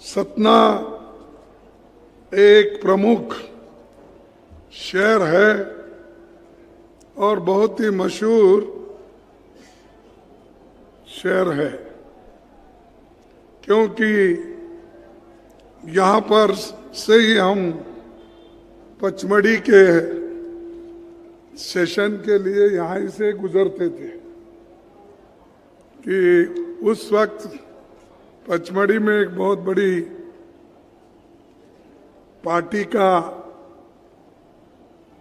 सतना एक प्रमुख शहर है और बहुत ही मशहूर शहर है, क्योंकि यहाँ पर से ही हम पचमढ़ी के सेशन के लिए यहाँ से गुजरते थे कि उस वक्त पचमढ़ी में एक बहुत बड़ी पार्टी का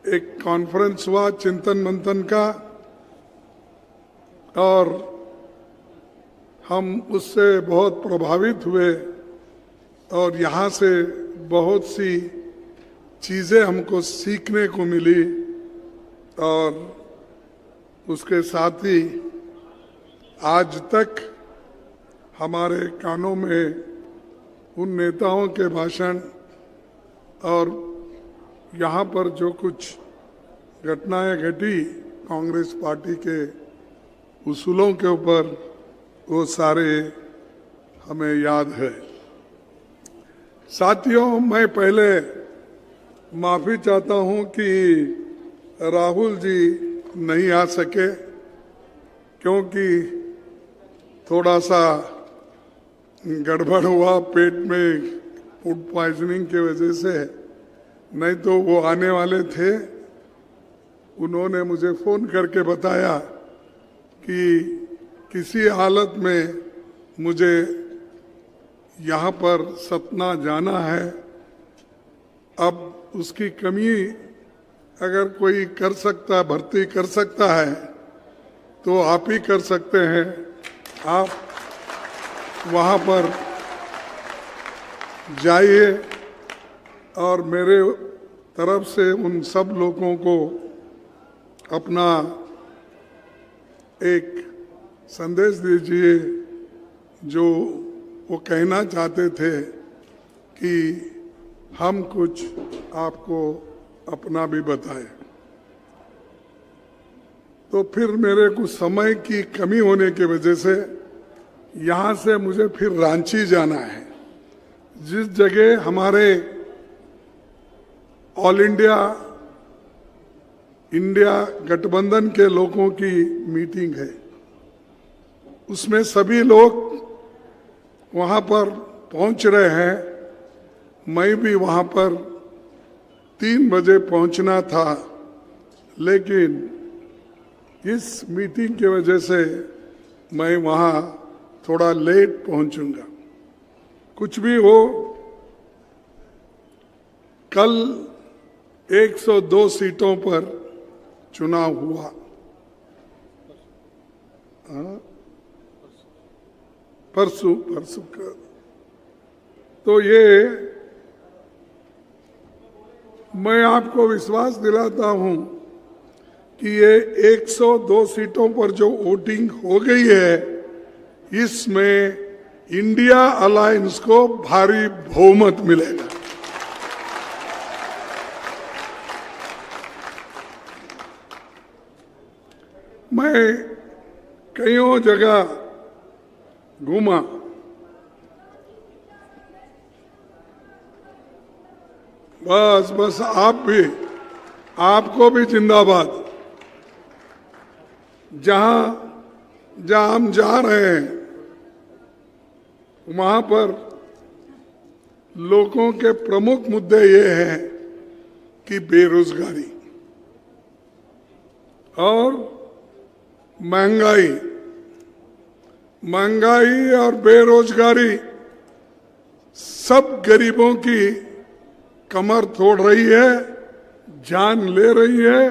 एक कॉन्फ्रेंस हुआ चिंतन मंथन का, और हम उससे बहुत प्रभावित हुए और यहाँ से बहुत सी चीज़ें हमको सीखने को मिली। और उसके साथ ही आज तक हमारे कानों में उन नेताओं के भाषण और यहाँ पर जो कुछ घटनाएं घटी कांग्रेस पार्टी के उसूलों के ऊपर, वो सारे हमें याद है। साथियों, मैं पहले माफ़ी चाहता हूँ कि राहुल जी नहीं आ सके, क्योंकि थोड़ा सा गड़बड़ हुआ पेट में फूड पॉइजनिंग की वजह से, नहीं तो वो आने वाले थे। उन्होंने मुझे फ़ोन करके बताया कि किसी हालत में मुझे यहाँ पर सतना जाना है, अब उसकी कमी अगर कोई कर सकता, भर्ती कर सकता है तो आप ही कर सकते हैं। आप वहाँ पर जाइए और मेरे तरफ से उन सब लोगों को अपना एक संदेश दीजिए जो वो कहना चाहते थे कि हम कुछ आपको अपना भी बताएं। तो फिर मेरे कुछ समय की कमी होने की वजह से यहाँ से मुझे फिर रांची जाना है, जिस जगह हमारे ऑल इंडिया गठबंधन के लोगों की मीटिंग है। उसमें सभी लोग वहाँ पर पहुँच रहे हैं। मैं भी वहाँ पर 3 बजे पहुँचना था, लेकिन इस मीटिंग की वजह से मैं वहाँ थोड़ा लेट पहुँचूंगा। कुछ भी हो, कल 102 सीटों पर चुनाव हुआ। परसों का, तो ये मैं आपको विश्वास दिलाता हूं कि ये 102 सीटों पर जो वोटिंग हो गई है, इसमें इंडिया अलायंस को भारी बहुमत मिलेगा। मैं कईयों जगह घूमा, बस आपको भी जिंदाबाद। जहां हम जा रहे हैं वहां पर लोगों के प्रमुख मुद्दे ये हैं कि बेरोजगारी और महंगाई और बेरोजगारी सब गरीबों की कमर तोड़ रही है, जान ले रही है,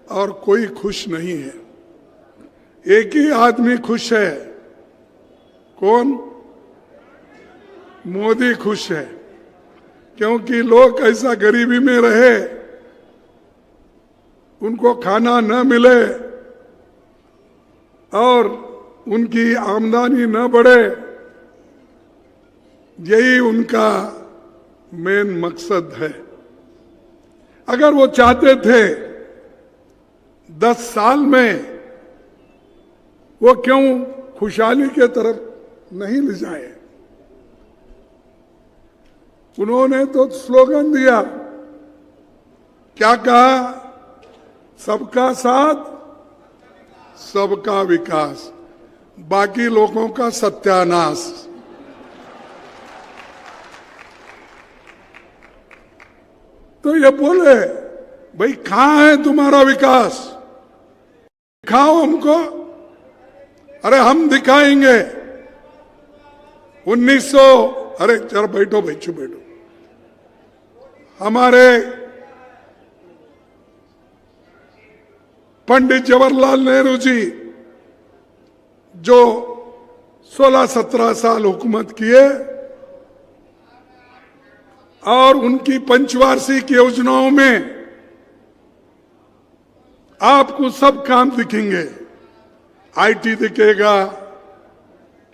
और कोई खुश नहीं है। एक ही आदमी खुश है। कौन? मोदी खुश है, क्योंकि लोग ऐसा गरीबी में रहे, उनको खाना न मिले और उनकी आमदनी न बढ़े, यही उनका मेन मकसद है। अगर वो चाहते थे 10 साल में, वो क्यों खुशहाली के तरफ नहीं ले जाए? उन्होंने तो स्लोगन दिया, क्या कहा? सबका साथ, सबका विकास, बाकी लोगों का सत्यानाश। तो ये बोले, भाई कहां है तुम्हारा विकास? दिखाओ हमको। अरे हम दिखाएंगे। 1900, अरे जरा बैठो बच्चों बैठो। हमारे पंडित जवाहरलाल नेहरू जी जो 16-17 साल हुकूमत किए और उनकी पंचवार्षिक योजनाओं में आपको सब काम दिखेंगे। आईटी दिखेगा,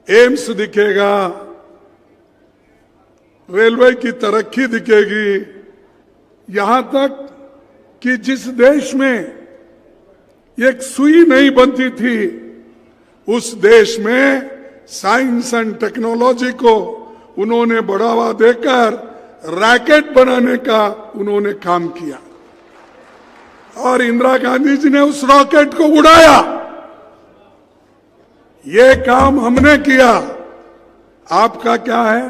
एम्स दिखेगा, रेलवे की तरक्की दिखेगी, यहां तक कि जिस देश में एक सुई नहीं बनती थी उस देश में साइंस एंड टेक्नोलॉजी को उन्होंने बढ़ावा देकर रॉकेट बनाने का उन्होंने काम किया और इंदिरा गांधी जी ने उस रॉकेट को उड़ाया। ये काम हमने किया। आपका क्या है?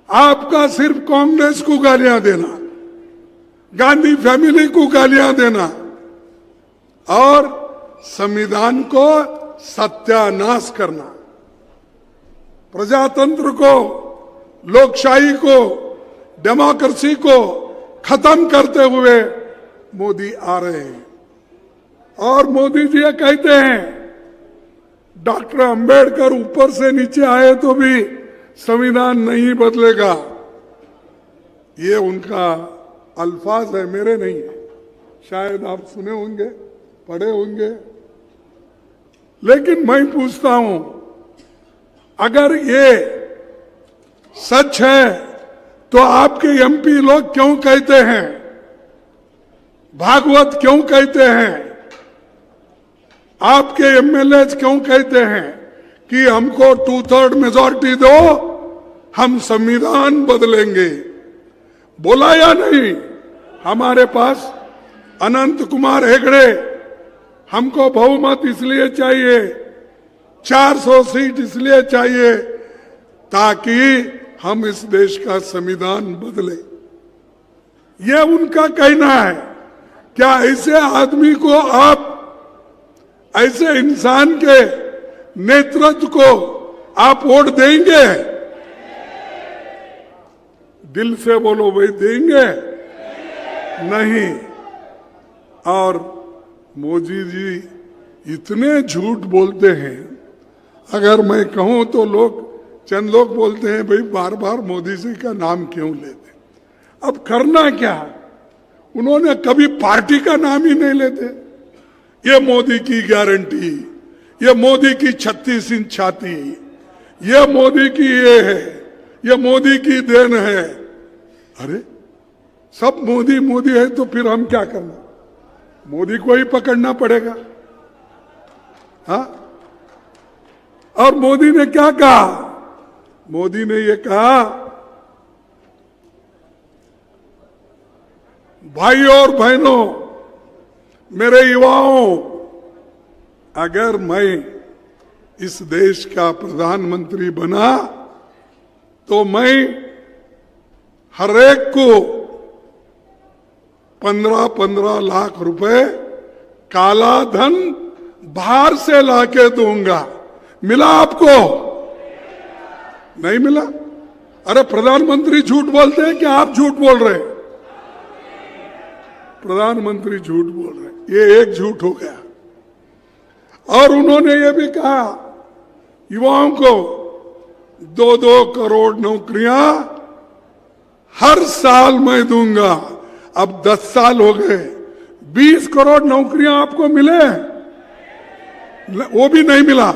आपका सिर्फ कांग्रेस को गालियां देना, गांधी फैमिली को गालियां देना और संविधान को सत्यानाश करना, प्रजातंत्र को, लोकशाही को, डेमोक्रेसी को खत्म करते हुए मोदी आ रहे हैं। और मोदी जी ये कहते हैं डॉक्टर अंबेडकर ऊपर से नीचे आए तो भी संविधान नहीं बदलेगा। ये उनका अल्फाज है, मेरे नहीं है। शायद आप सुने होंगे, पढ़े होंगे। लेकिन मैं पूछता हूं, अगर ये सच है तो आपके एमपी लोग क्यों कहते हैं, भागवत क्यों कहते हैं, आपके एमएलए क्यों कहते हैं कि हमको 2/3 मेजॉरिटी दो, हम संविधान बदलेंगे? बोला या नहीं? हमारे पास अनंत कुमार हेगड़े, हमको बहुमत इसलिए चाहिए, 400 सीट इसलिए चाहिए ताकि हम इस देश का संविधान बदले। यह उनका कहना है। क्या ऐसे आदमी को आप, ऐसे इंसान के नेतृत्व को आप वोट देंगे? दिल से बोलो भाई, देंगे? नहीं। और मोदी जी इतने झूठ बोलते हैं, अगर मैं कहूं तो लोग, चंद लोग बोलते हैं भाई बार बार मोदी जी का नाम क्यों लेते? अब करना क्या? उन्होंने कभी पार्टी का नाम ही नहीं लेते। ये मोदी की गारंटी, ये मोदी की 36 इंच छाती, ये मोदी की ये है, ये मोदी की देन है। अरे सब मोदी मोदी है तो फिर हम क्या करना? मोदी को ही पकड़ना पड़ेगा। हाँ? और मोदी ने क्या कहा? मोदी ने ये कहा, भाई और बहनों, मेरे युवाओं, अगर मैं इस देश का प्रधानमंत्री बना तो मैं हर एक को 15-15 लाख रुपए काला धन बाहर से लाके दूंगा। मिला आपको? नहीं मिला? अरे प्रधानमंत्री झूठ बोलते हैं कि आप झूठ बोल रहे हैं? प्रधानमंत्री झूठ बोल रहे हैं। ये एक झूठ हो गया। और उन्होंने ये भी कहा युवाओं को 2-2 करोड़ नौकरियां हर साल मैं दूंगा। अब 10 साल हो गए, 20 करोड़ नौकरियां आपको मिले? वो भी नहीं मिला।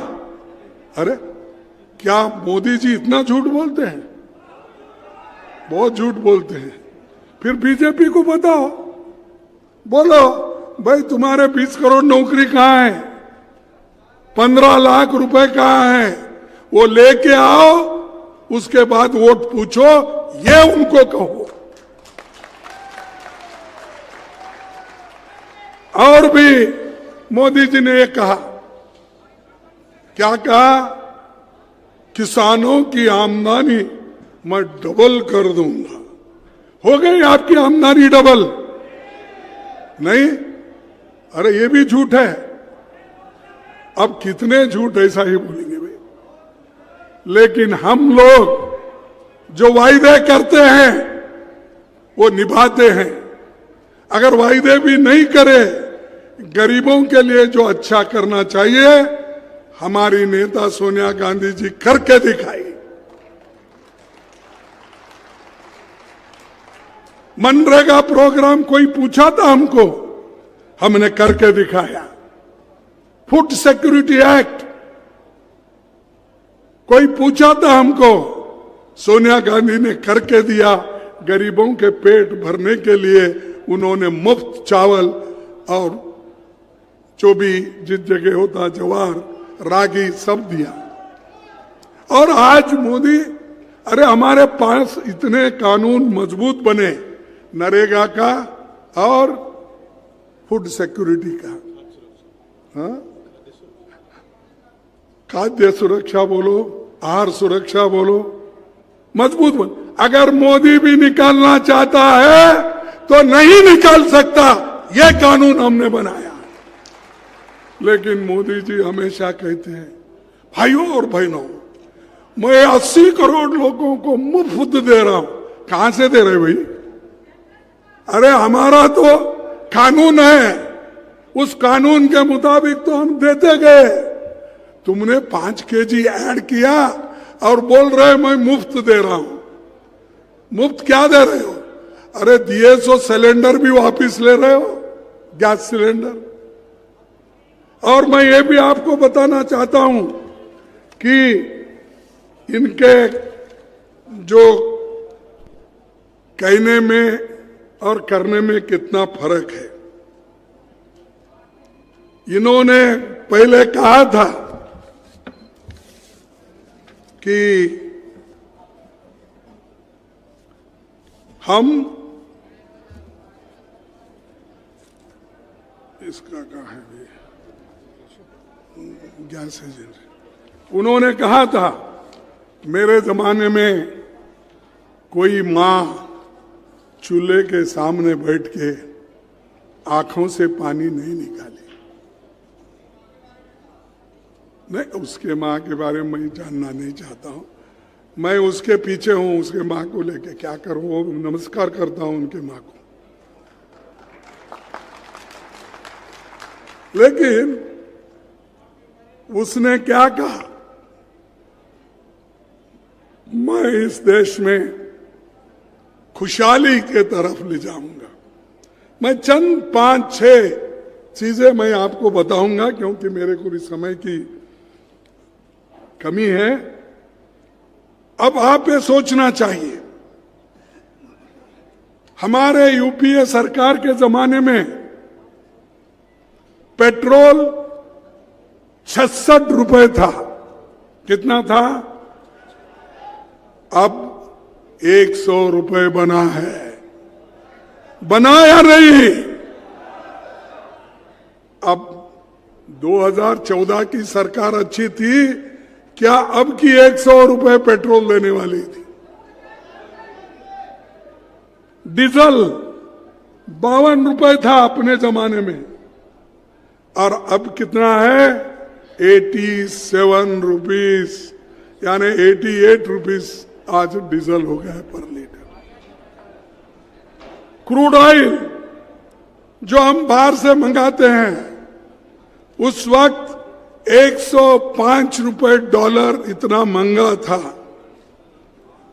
अरे क्या मोदी जी इतना झूठ बोलते हैं? बहुत झूठ बोलते हैं। फिर बीजेपी को बताओ, बोलो भाई तुम्हारे 20 करोड़ नौकरी कहां है, 15 लाख रुपए कहां है, वो लेके आओ उसके बाद वोट पूछो, ये उनको कहो। और भी मोदी जी ने ये कहा, क्या कहा? किसानों की आमदनी मैं डबल कर दूंगा। हो गई आपकी आमदनी डबल? नहीं, अरे ये भी झूठ है। अब कितने झूठ ऐसा ही बोलेंगे भाई। लेकिन हम लोग जो वायदे करते हैं वो निभाते हैं। अगर वायदे भी नहीं करे, गरीबों के लिए जो अच्छा करना चाहिए, हमारी नेता सोनिया गांधी जी करके दिखाई। मनरेगा प्रोग्राम कोई पूछा था हमको, हमने करके दिखाया। फूड सिक्योरिटी एक्ट कोई पूछा था हमको, सोनिया गांधी ने करके दिया। गरीबों के पेट भरने के लिए उन्होंने मुफ्त चावल और जो भी जिस जगह होता ज्वार, रागी सब दिया। और आज मोदी, अरे हमारे पास इतने कानून मजबूत बने, नरेगा का और फूड सिक्योरिटी का, हाँ? खाद्य सुरक्षा बोलो, आहार सुरक्षा बोलो, मजबूत बन। अगर मोदी भी निकालना चाहता है तो नहीं निकाल सकता, यह कानून हमने बनाया। लेकिन मोदी जी हमेशा कहते हैं, भाइयों और बहनों, मैं 80 करोड़ लोगों को मुफ्त दे रहा हूं। कहां से दे रहे भाई? अरे हमारा तो कानून है, उस कानून के मुताबिक तो हम देते गए। तुमने 5 केजी ऐड किया और बोल रहे मैं मुफ्त दे रहा हूं। मुफ्त क्या दे रहे हो? अरे दिए सो सिलेंडर भी वापस ले रहे हो, गैस सिलेंडर। और मैं ये भी आपको बताना चाहता हूं कि इनके जो कहने में और करने में कितना फर्क है। इन्होंने पहले कहा था कि हम, इसका कहा है गैस एजेंसी, उन्होंने कहा था मेरे जमाने में कोई मां चूल्हे के सामने बैठ के आंखों से पानी नहीं निकाली। नहीं, उसके मां के बारे में मैं जानना नहीं चाहता हूं। मैं उसके पीछे हूं, उसके मां को लेके क्या करूं? नमस्कार करता हूं उनके मां को। लेकिन उसने क्या कहा? मैं इस देश में खुशहाली के तरफ ले जाऊंगा। मैं चंद 5-6 चीजें मैं आपको बताऊंगा, क्योंकि मेरे को भी समय की कमी है। अब आप ये सोचना चाहिए, हमारे यूपीए सरकार के जमाने में पेट्रोल 66 रुपए था। कितना था? अब 100 रुपए बना है। बना या नहीं? अब 2014 की सरकार अच्छी थी क्या? अब की 100 रुपए पेट्रोल देने वाली थी। डीजल 52 रुपए था अपने जमाने में, और अब कितना है? 87 रुपीस, यानी 88 रुपीस आज डीजल हो गया है पर लीटर। क्रूड ऑयल जो हम बाहर से मंगाते हैं, उस वक्त 105 रुपए डॉलर इतना महंगा था,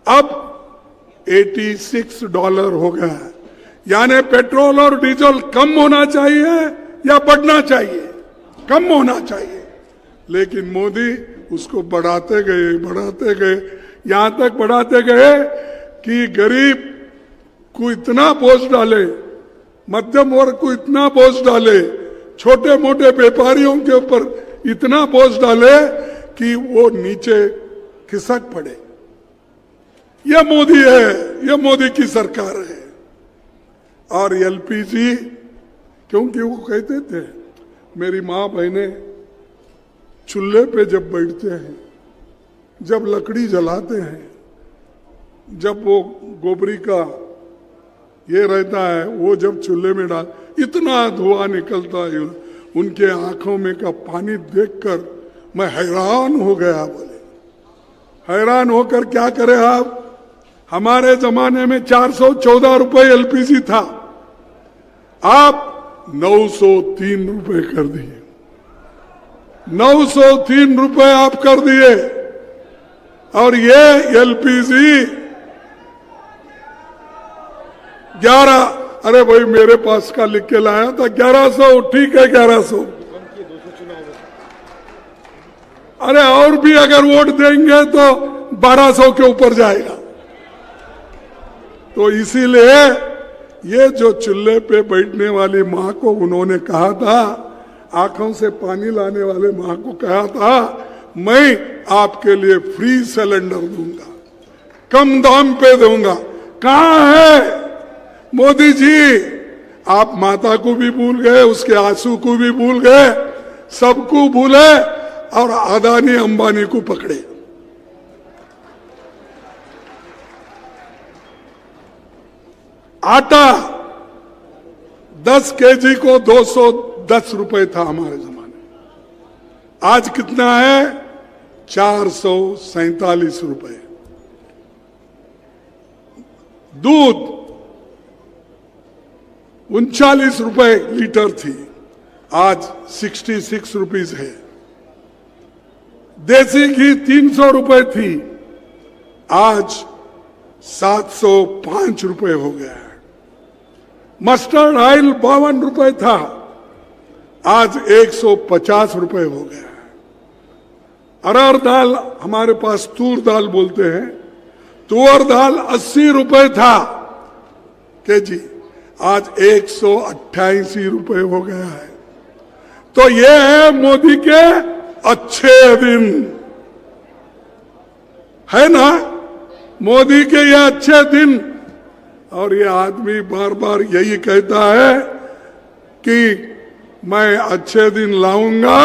अब 86 डॉलर हो गया है। यानी पेट्रोल और डीजल कम होना चाहिए या बढ़ना चाहिए? कम होना चाहिए। लेकिन मोदी उसको बढ़ाते गए, यहां तक बढ़ाते गए कि गरीब को इतना बोझ डाले, मध्यम वर्ग को इतना बोझ डाले, छोटे मोटे व्यापारियों के ऊपर इतना बोझ डाले कि वो नीचे खिसक पड़े। यह मोदी है, यह मोदी की सरकार है। और एलपीजी, क्योंकि वो कहते थे, मेरी माँ बहनें चूल्हे पे जब बैठते हैं, जब लकड़ी जलाते हैं, जब वो गोबरी का ये रहता है, वो जब चूल्हे में डाल, इतना धुआं निकलता है, उनके आंखों में का पानी देखकर मैं हैरान हो गया। बोले हैरान होकर क्या करें आप? हमारे जमाने में 414 रुपए एलपीजी था, आप 903 रुपए कर दिए। 903 रुपए आप कर दिए। और ये एलपीजी 11, अरे भाई मेरे पास का लिख के लाया था 1100, ठीक है 1100। अरे और भी अगर वोट देंगे तो 1200 के ऊपर जाएगा। तो इसीलिए ये जो चूल्हे पे बैठने वाली माँ को उन्होंने कहा था, आंखों से पानी लाने वाले माँ को कहा था, मैं आपके लिए फ्री सिलेंडर दूंगा, कम दाम पे दूंगा। कहां है मोदी जी? आप माता को भी भूल गए, उसके आंसू को भी भूल गए, सबको भूले और अदानी अंबानी को पकड़े। आटा 10 केजी को 210 रुपए था हमारे जमाने, आज कितना है? 447 रुपए। दूध 39 रुपए लीटर थी, आज 66 रुपीज है। देसी घी 300 रुपए थी, आज 705 रुपए हो गया है। मस्टर्ड ऑयल 52 रुपए था, आज 150 रुपए हो गया है। अरहर दाल, हमारे पास तूर दाल बोलते हैं, तुअर दाल 80 रुपए था केजी, आज 188 रुपए हो गया है। तो ये है मोदी के अच्छे दिन, है ना? मोदी के ये अच्छे दिन। और ये आदमी बार बार यही कहता है कि मैं अच्छे दिन लाऊंगा,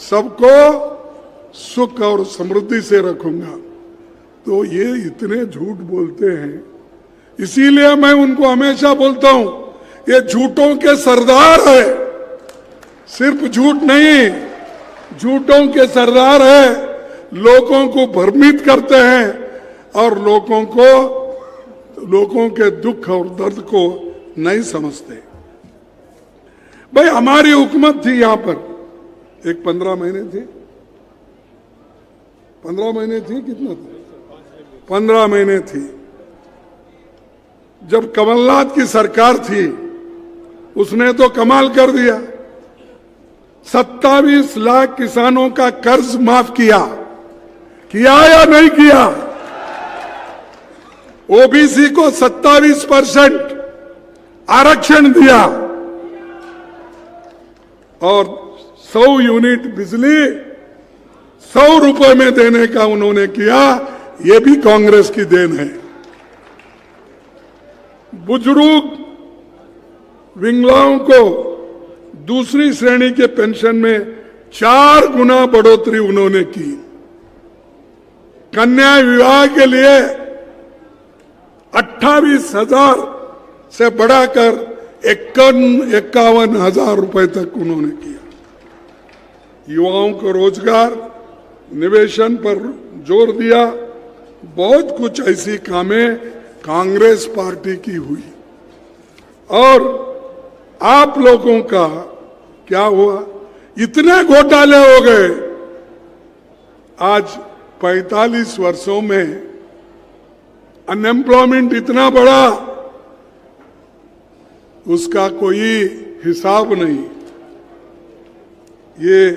सबको सुख और समृद्धि से रखूंगा। तो ये इतने झूठ बोलते हैं, इसीलिए मैं उनको हमेशा बोलता हूं, ये झूठों के सरदार है, सिर्फ झूठ नहीं, झूठों के सरदार है। लोगों को भ्रमित करते हैं और लोगों के दुख और दर्द को नहीं समझते। भाई हमारी हुकूमत थी यहां पर, एक 15 महीने थी, 15 महीने थी, कितना था? 15 महीने थी। जब कमलनाथ की सरकार थी, उसने तो कमाल कर दिया, 27 लाख किसानों का कर्ज माफ किया या नहीं किया? ओबीसी को 27% आरक्षण दिया और 100 यूनिट बिजली 100 रुपए में देने का उन्होंने किया। ये भी कांग्रेस की देन है। बुजुर्ग विकलांगों को दूसरी श्रेणी के पेंशन में 4 गुना बढ़ोतरी उन्होंने की। कन्या विवाह के लिए 28,000 से बढ़ाकर 51,000 रुपए तक उन्होंने किया। युवाओं को रोजगार, निवेशन पर जोर दिया। बहुत कुछ ऐसी कामें कांग्रेस पार्टी की हुई। और आप लोगों का क्या हुआ? इतने घोटाले हो गए। आज 45 वर्षों में अनएम्प्लॉयमेंट इतना बड़ा, उसका कोई हिसाब नहीं। ये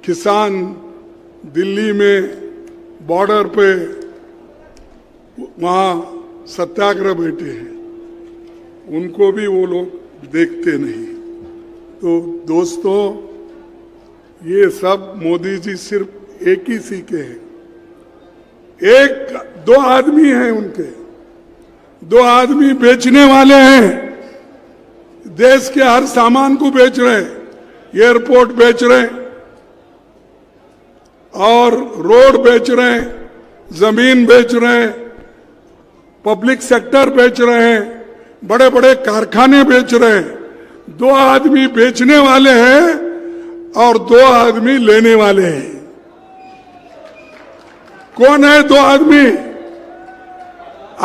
किसान दिल्ली में बॉर्डर पे वहां सत्याग्रह बैठे हैं, उनको भी वो लोग देखते नहीं। तो दोस्तों, ये सब मोदी जी सिर्फ एक ही सीखे हैं। एक दो आदमी हैं उनके, दो आदमी बेचने वाले हैं, देश के हर सामान को बेच रहे हैं, एयरपोर्ट बेच रहे हैं और रोड बेच रहे हैं, जमीन बेच रहे हैं, पब्लिक सेक्टर बेच रहे हैं, बड़े बड़े कारखाने बेच रहे हैं। दो आदमी बेचने वाले हैं और दो आदमी लेने वाले हैं। कौन है दो आदमी?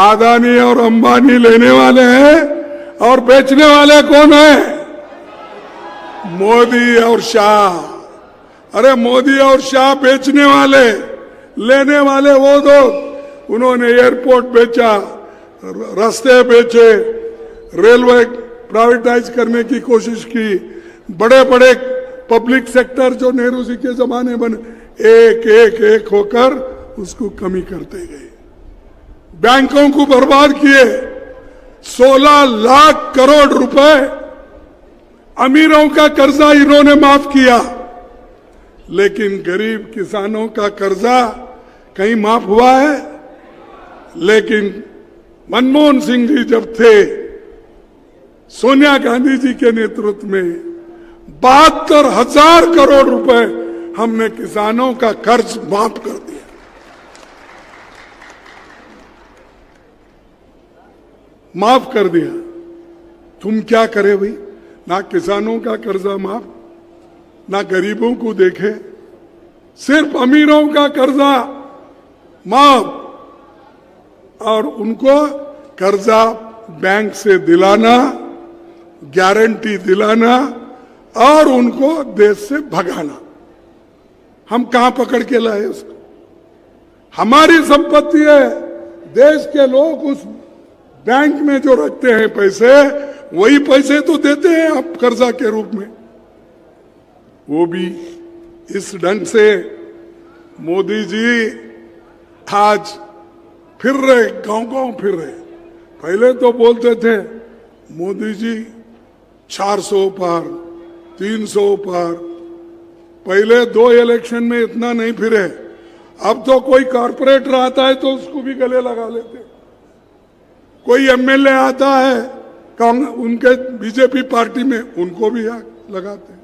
अदानी और अंबानी लेने वाले हैं और बेचने वाले कौन है? मोदी और शाह। अरे मोदी और शाह बेचने वाले, लेने वाले वो दो। उन्होंने एयरपोर्ट बेचा, रास्ते बेचे, रेलवे प्राइवेटाइज करने की कोशिश की, बड़े बड़े पब्लिक सेक्टर जो नेहरू जी के जमाने बने, एक एक एक होकर उसको कमी करते गए। बैंकों को बर्बाद किए। 16 लाख करोड़ रुपए अमीरों का कर्जा इन्होंने माफ किया, लेकिन गरीब किसानों का कर्जा कहीं माफ हुआ है? लेकिन मनमोहन सिंह जी जब थे, सोनिया गांधी जी के नेतृत्व में 72,000 करोड़ रुपए हमने किसानों का कर्ज माफ कर दिया। माफ कर दिया। तुम क्या करे भाई? ना किसानों का कर्जा माफ, ना गरीबों को देखे, सिर्फ अमीरों का कर्जा माफ और उनको कर्जा बैंक से दिलाना, गारंटी दिलाना और उनको देश से भगाना। हम कहां पकड़ के लाए उसको? हमारी संपत्ति है। देश के लोग उस बैंक में जो रखते हैं पैसे, वही पैसे तो देते हैं आप कर्जा के रूप में। वो भी इस ढंग से मोदी जी आज फिर रहे, गांव-गांव फिर रहे। पहले तो बोलते थे मोदी जी 400 पार, 300 पार। पहले 2 इलेक्शन में इतना नहीं फिरे। अब तो कोई कॉर्पोरेटर आता है तो उसको भी गले लगा लेते। कोई एमएलए आता है उनके बीजेपी पार्टी में, उनको भी लगाते हैं।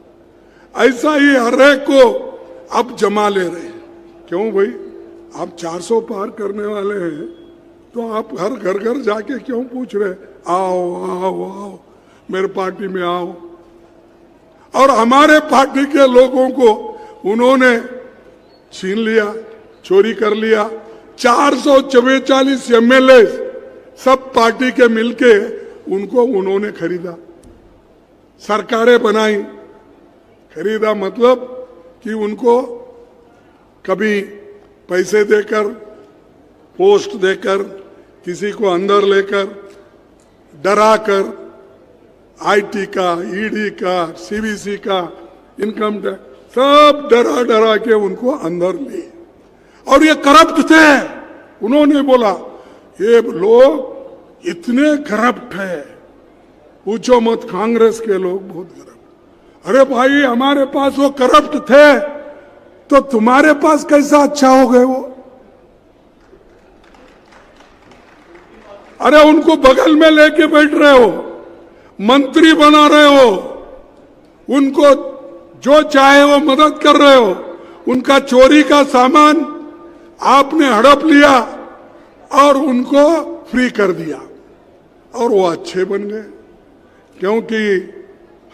ऐसा ही हर एक को अब जमा ले रहे हैं। क्यों भाई? आप 400 पार करने वाले हैं तो आप हर घर घर जाके क्यों पूछ रहे? आओ आओ आओ, मेरे पार्टी में आओ। और हमारे पार्टी के लोगों को उन्होंने छीन लिया, चोरी कर लिया। 444 एमएलए सब पार्टी के मिलके उनको उन्होंने खरीदा, सरकारें बनाई। खरीदा मतलब कि उनको कभी पैसे देकर, पोस्ट देकर, किसी को अंदर लेकर, डराकर, आईटी का, ईडी का, सीबीसी का, इनकम टैक्स, सब डरा डरा के उनको अंदर लिए। और ये करप्ट थे। उन्होंने बोला ये लोग इतने करप्ट है, पूछो मत, कांग्रेस के लोग बहुत करप्ट। अरे भाई, हमारे पास वो करप्ट थे तो तुम्हारे पास कैसा अच्छा हो गए वो? अरे उनको बगल में लेके बैठ रहे हो, मंत्री बना रहे हो, उनको जो चाहे वो मदद कर रहे हो। उनका चोरी का सामान आपने हड़प लिया और उनको फ्री कर दिया और वो अच्छे बन गए। क्योंकि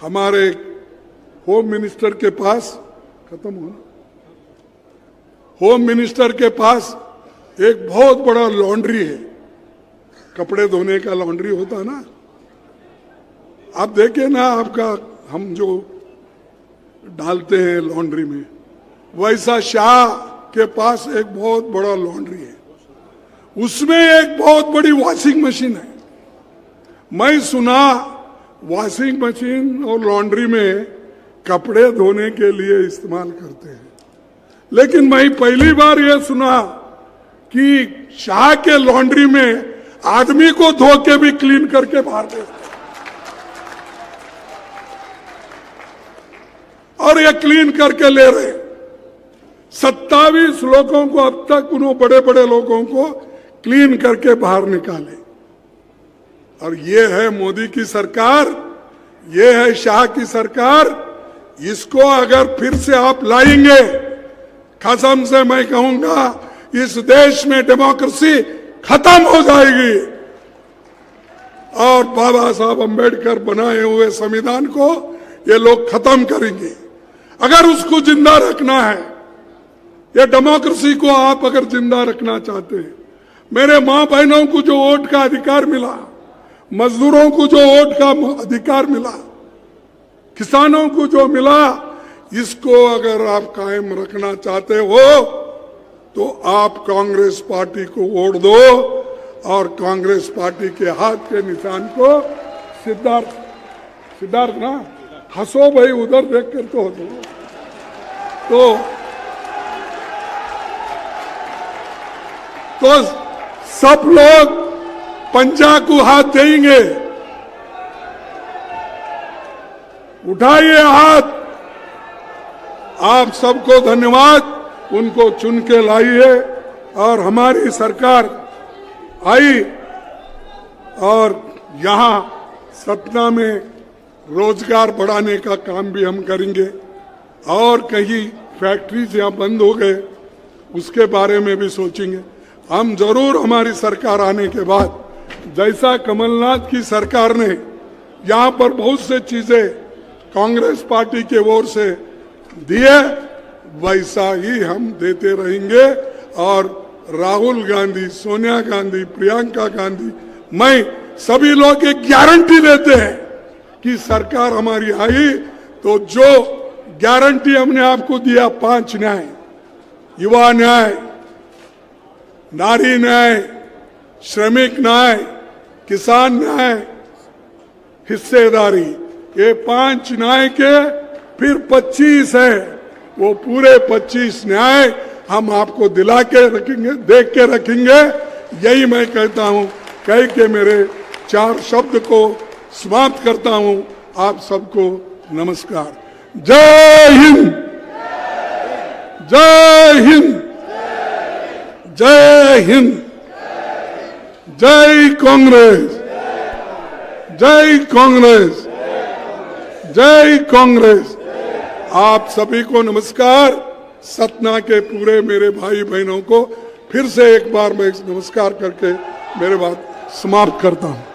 हमारे होम मिनिस्टर के पास, खत्म होना, होम मिनिस्टर के पास एक बहुत बड़ा लॉन्ड्री है। कपड़े धोने का लॉन्ड्री होता ना, आप देखे ना, आपका हम जो डालते हैं लॉन्ड्री में, वैसा शाह के पास एक बहुत बड़ा लॉन्ड्री है। उसमें एक बहुत बड़ी वॉशिंग मशीन है। मैं सुना वॉशिंग मशीन और लॉन्ड्री में कपड़े धोने के लिए इस्तेमाल करते हैं, लेकिन मैं पहली बार यह सुना कि शाह के लॉन्ड्री में आदमी को धो के भी क्लीन करके बाहर देते और ये क्लीन करके ले रहे। 27 लोगों को अब तक, उन्होंने बड़े बड़े लोगों को क्लीन करके बाहर निकाले। और ये है मोदी की सरकार, ये है शाह की सरकार। इसको अगर फिर से आप लाएंगे, कसम से मैं कहूंगा इस देश में डेमोक्रेसी खत्म हो जाएगी और बाबा साहब अंबेडकर बनाए हुए संविधान को ये लोग खत्म करेंगे। अगर उसको जिंदा रखना है, ये डेमोक्रेसी को आप अगर जिंदा रखना चाहते हैं, मेरे मां बहनों को जो वोट का अधिकार मिला, मजदूरों को जो वोट का अधिकार मिला, किसानों को जो मिला, इसको अगर आप कायम रखना चाहते हो तो आप कांग्रेस पार्टी को वोट दो और कांग्रेस पार्टी के हाथ के निशान को सिद्धार्थ ना हंसो भाई, उधर देख कर तो सब लोग पंजा को हाथ देंगे। उठाइए हाथ। आप सबको धन्यवाद। उनको चुन के लाइए और हमारी सरकार आई और यहां सतना में रोजगार बढ़ाने का काम भी हम करेंगे और कहीं फैक्ट्रीज यहां बंद हो गए उसके बारे में भी सोचेंगे। हम जरूर हमारी सरकार आने के बाद, जैसा कमलनाथ की सरकार ने यहां पर बहुत से चीजें कांग्रेस पार्टी के ओर से दिए, वैसा ही हम देते रहेंगे। और राहुल गांधी, सोनिया गांधी, प्रियंका गांधी, मैं सभी लोग एक गारंटी देते हैं कि सरकार हमारी आई तो जो गारंटी हमने आपको दिया, 5 न्याय, युवा न्याय, नारी न्याय, श्रमिक न्याय, किसान न्याय, हिस्सेदारी, ये 5 न्याय के फिर 25 है, वो पूरे 25 न्याय हम आपको दिला के रखेंगे, देख के रखेंगे। यही मैं कहता हूं, कह के मेरे 4 शब्द को समाप्त करता हूं। आप सबको नमस्कार। जय हिंद, जय हिंद, जय हिंद, जय कांग्रेस, जय कांग्रेस, जय कांग्रेस। आप सभी को नमस्कार। सतना के पूरे मेरे भाई बहनों को फिर से एक बार मैं नमस्कार करके मेरे बात समाप्त करता हूं।